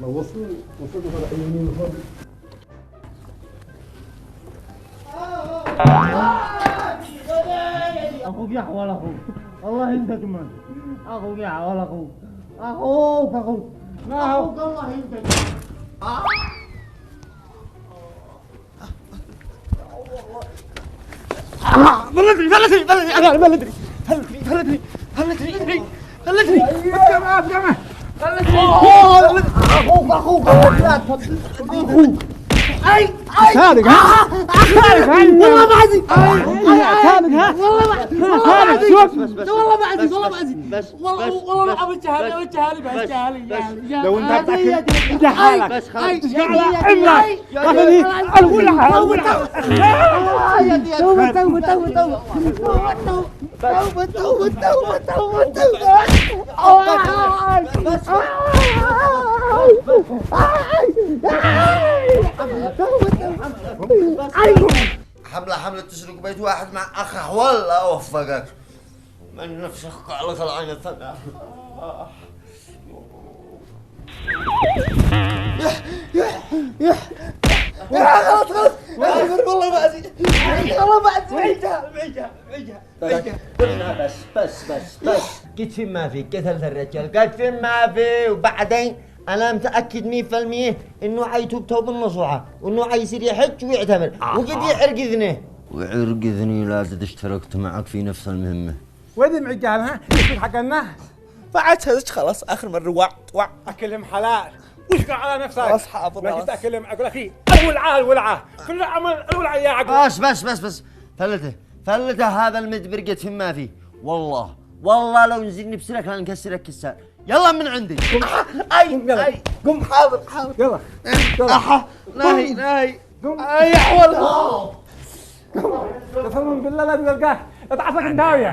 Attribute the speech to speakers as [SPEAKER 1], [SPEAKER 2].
[SPEAKER 1] وصلوا على يمين الفضل.
[SPEAKER 2] اخوك يا حوال اخوك الله يهدك من اخوك يا حوال اخوك اخوك ما اخوك الله يهدك
[SPEAKER 1] ثانك ها
[SPEAKER 2] والله ما عزي
[SPEAKER 1] ثانك ها
[SPEAKER 2] والله
[SPEAKER 1] شوف
[SPEAKER 2] والله ما عزي والله ما عزي والله ما عملت جهالي
[SPEAKER 1] لو انت انت حالك بس خلاص عمرك الولعه
[SPEAKER 3] حملة تسرق بيت واحد مع أخه والله وفقك من نفسك على العين الثانية. خلاص والله ما أزيد والله ما أزيد بس قلت فين ما في قتلت الرجال قلت فين ما في وبعدين أنا متأكد 100% إنه حيتوب توبة نصوحة وإنه حيصير يحج ويعتمر وقد يعرق إذنه وعرق إذني لا زد اشتركت معك في نفس المهمة.
[SPEAKER 1] وين المعجال ها؟ يصير حقنا
[SPEAKER 3] فعدت خلاص آخر مرة وع
[SPEAKER 1] اكلهم حلال وش على نفسك
[SPEAKER 3] خلاص حاضر
[SPEAKER 1] ما
[SPEAKER 3] خلاص.
[SPEAKER 1] كنت اكلهم اقول لك الولعه كل عمل الولعه يا عقل
[SPEAKER 3] بس فلته هذا المدبر قد فين ما فيه والله لو نزلني بسلك لا نكسرك كسار. يلا من عندي اي قم حاضر
[SPEAKER 1] يلا
[SPEAKER 3] ناهي
[SPEAKER 1] قم
[SPEAKER 3] اي احول
[SPEAKER 1] قسما بالله لا تلقاه اتعصك الداويه